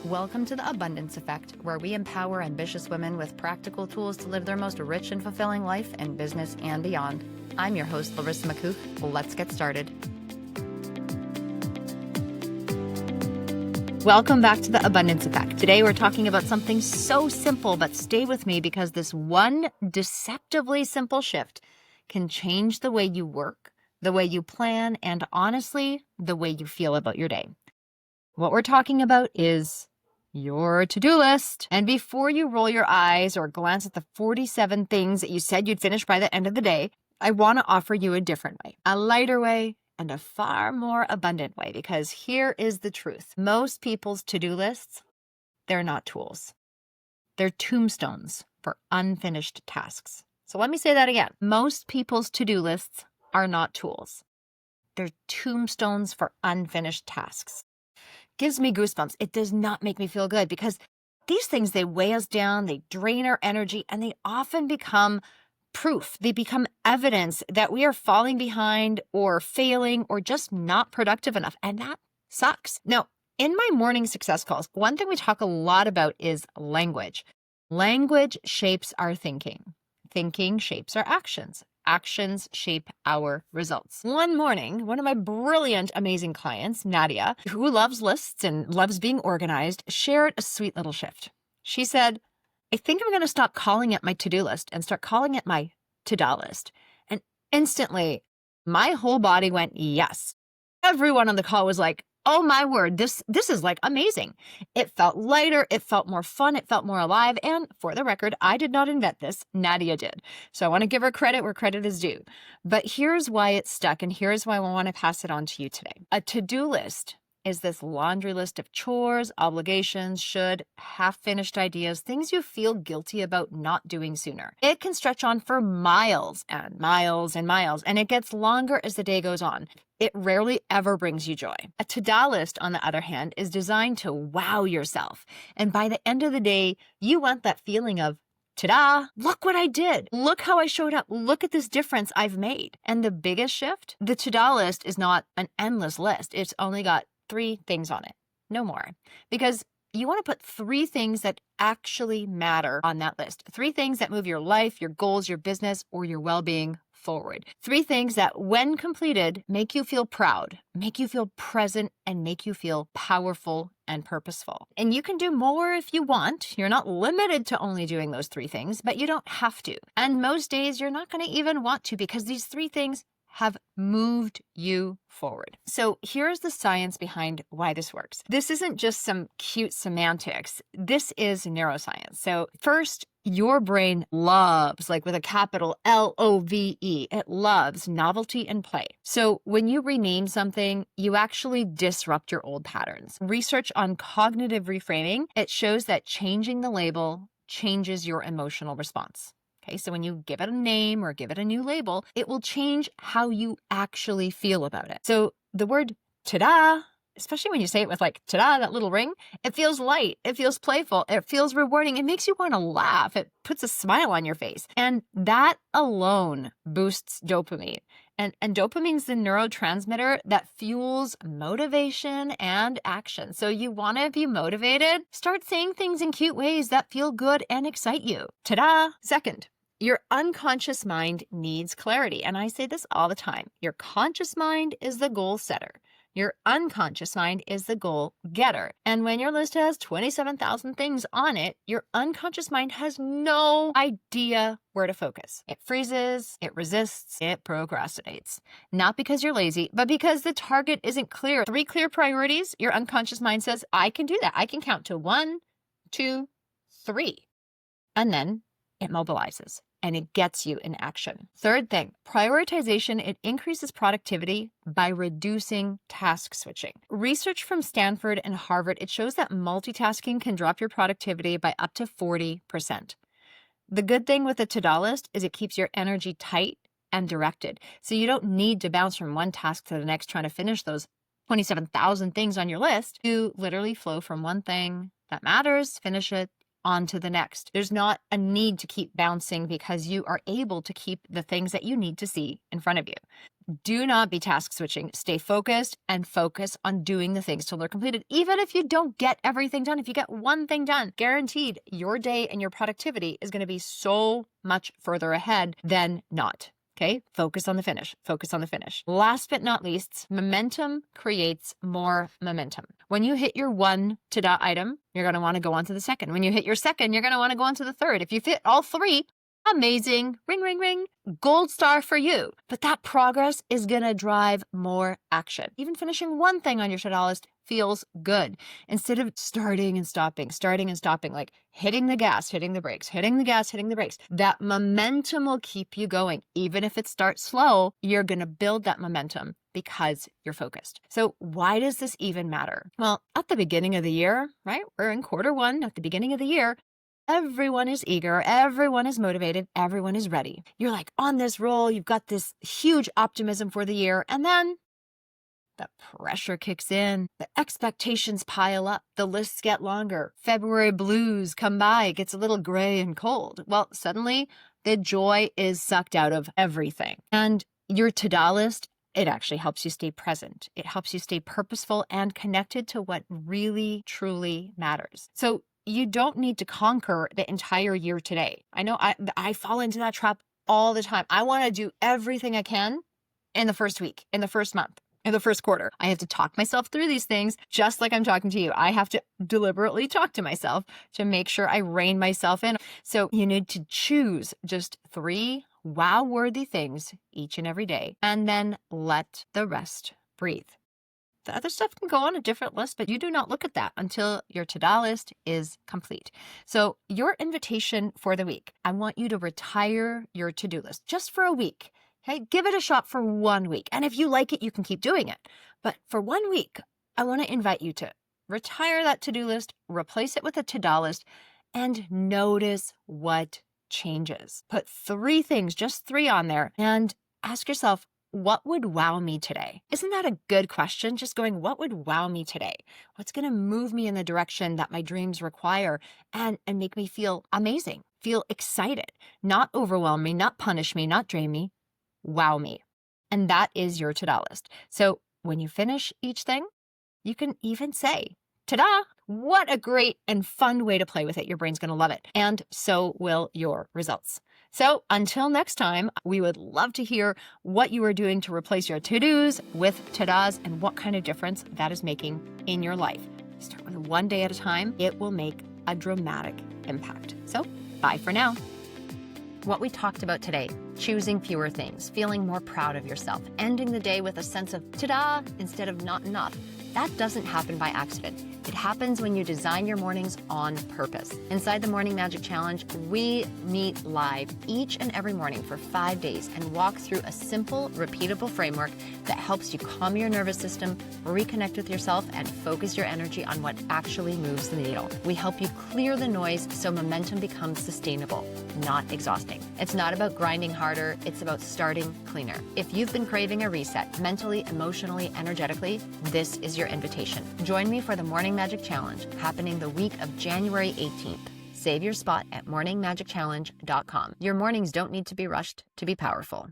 Welcome to the Abundance Effect, where we empower ambitious women with practical tools to live their most rich and fulfilling life in business and beyond. I'm your host, Larisa McCoof. Let's get started. Welcome back to the Abundance Effect. Today we're talking about something so simple, but stay with me because this one deceptively simple shift can change the way you work, the way you plan, and honestly, the way you feel about your day. What we're talking about is your to-do list. And before you roll your eyes or glance at the 47 things that you said you'd finish by the end of the day, I want to offer you a different way, a lighter way, and a far more abundant way, because here is the truth. Most people's to-do lists, they're not tools. They're tombstones for unfinished tasks. So let me say that again. Most people's to-do lists are not tools. They're tombstones for unfinished tasks. Gives me goosebumps. It does not make me feel good because these things, they weigh us down, they drain our energy, and they often become proof. They become evidence that we are falling behind or failing or just not productive enough. And that sucks. Now, in my morning success calls, one thing we talk a lot about is language. Language shapes our thinking. Thinking shapes our actions. Actions shape our results. One morning, one of my brilliant, amazing clients, Nadia, who loves lists and loves being organized, shared a sweet little shift. She said, I think I'm going to stop calling it my to-do list and start calling it my to-do list. And instantly, my whole body went, yes. Everyone on the call was like, oh my word, this is like amazing. It felt lighter, it felt more fun, it felt more alive. And for the record, I did not invent this, Nadia did. So I want to give her credit where credit is due. But here's why it stuck, and here's why I want to pass it on to you today. A to-do list is this laundry list of chores, obligations, should, half-finished ideas, things you feel guilty about not doing sooner. It can stretch on for miles and miles and miles, and it gets longer as the day goes on. It rarely ever brings you joy. A to-do list, on the other hand, is designed to wow yourself. And by the end of the day, you want that feeling of, ta-da, look what I did. Look how I showed up. Look at this difference I've made. And the biggest shift, the to-do list is not an endless list. It's only got 3 things on it, no more. Because you want to put 3 things that actually matter on that list. 3 things that move your life, your goals, your business, or your well-being forward. 3 things that, when completed, make you feel proud, make you feel present, and make you feel powerful and purposeful. And you can do more if you want. You're not limited to only doing those 3 things, but you don't have to. And most days, you're not going to even want to, because these 3 things have moved you forward. So here's the science behind why this works. This isn't just some cute semantics. This is neuroscience. So first, your brain loves, like with a capital L-O-V-E, it loves novelty and play. So when you rename something, you actually disrupt your old patterns. Research on cognitive reframing, it shows that changing the label changes your emotional response. Okay, so when you give it a name or give it a new label, it will change how you actually feel about it. So the word ta-da, especially when you say it with like ta-da, that little ring, it feels light, it feels playful, it feels rewarding, it makes you want to laugh, it puts a smile on your face. And that alone boosts dopamine. And dopamine's the neurotransmitter that fuels motivation and action. So you want to be motivated? Start saying things in cute ways that feel good and excite you. Ta-da! Second, your unconscious mind needs clarity. And I say this all the time. Your conscious mind is the goal setter. Your unconscious mind is the goal getter. And when your list has 27,000 things on it, your unconscious mind has no idea where to focus. It freezes, it resists, it procrastinates. Not because you're lazy, but because the target isn't clear. 3 clear priorities, your unconscious mind says, I can do that. I can count to 1, 2, 3. And then it mobilizes and it gets you in action. Third thing, prioritization, it increases productivity by reducing task switching. Research from Stanford and Harvard, it shows that multitasking can drop your productivity by up to 40%. The good thing with a to-do list is it keeps your energy tight and directed. So you don't need to bounce from one task to the next trying to finish those 27,000 things on your list. You literally flow from one thing that matters, finish it, on to the next. There's not a need to keep bouncing because you are able to keep the things that you need to see in front of you. Do not be task switching. Stay focused and focus on doing the things till they're completed. Even if you don't get everything done, if you get one thing done, guaranteed your day and your productivity is going to be so much further ahead than not. Okay, focus on the finish. Focus on the finish. Last but not least, momentum creates more momentum. When you hit your one to-do item, you're going to want to go on to the second. When you hit your second, you're going to want to go on to the third. If you fit all three, amazing, ring, ring, ring, gold star for you. But that progress is going to drive more action. Even finishing one thing on your to-do list feels good. Instead of starting and stopping, like hitting the gas, hitting the brakes, hitting the gas, hitting the brakes, that momentum will keep you going. Even if it starts slow, you're going to build that momentum because you're focused. So why does this even matter? Well, at the beginning of the year, right? We're in quarter one, at the beginning of the year, everyone is eager, everyone is motivated, everyone is ready. You're like on this roll, you've got this huge optimism for the year, and then the pressure kicks in, the expectations pile up, the lists get longer, February blues come by, it gets a little gray and cold. Well, suddenly the joy is sucked out of everything. And your to-do list, it actually helps you stay present. It helps you stay purposeful and connected to what really, truly matters. So you don't need to conquer the entire year today. I know I fall into that trap all the time. I want to do everything I can in the first week, in the first month, in the first quarter. I have to talk myself through these things just like I'm talking to you. I have to deliberately talk to myself to make sure I rein myself in. So you need to choose just 3 wow-worthy things each and every day, and then let the rest breathe. The other stuff can go on a different list, but you do not look at that until your to-do list is complete. So your invitation for the week, I want you to retire your to-do list just for a week. Okay, give it a shot for 1 week. And if you like it, you can keep doing it. But for 1 week, I want to invite you to retire that to-do list, replace it with a to-do list, and notice what changes. Put 3 things, just 3 on there, and ask yourself, what would wow me today? Isn't that a good question? Just going, what would wow me today? What's going to move me in the direction that my dreams require and make me feel amazing, feel excited, not overwhelm me, not punish me, not drain me, wow me. And that is your to-do list. So when you finish each thing, you can even say, ta-da! What a great and fun way to play with it. Your brain's going to love it. And so will your results. So until next time, we would love to hear what you are doing to replace your to-dos with to-dos and what kind of difference that is making in your life. Start with 1 day at a time. It will make a dramatic impact. So bye for now. What we talked about today, choosing fewer things, feeling more proud of yourself, ending the day with a sense of ta-da instead of not enough. That doesn't happen by accident. It happens when you design your mornings on purpose. Inside the Morning Magic Challenge, we meet live each and every morning for 5 days and walk through a simple, repeatable framework that helps you calm your nervous system, reconnect with yourself, and focus your energy on what actually moves the needle. We help you clear the noise so momentum becomes sustainable, not exhausting. It's not about grinding harder, it's about starting cleaner. If you've been craving a reset mentally, emotionally, energetically, this is your invitation. Join me for the Morning Magic Challenge happening the week of January 18th. Save your spot at morningmagicchallenge.com. Your mornings don't need to be rushed to be powerful.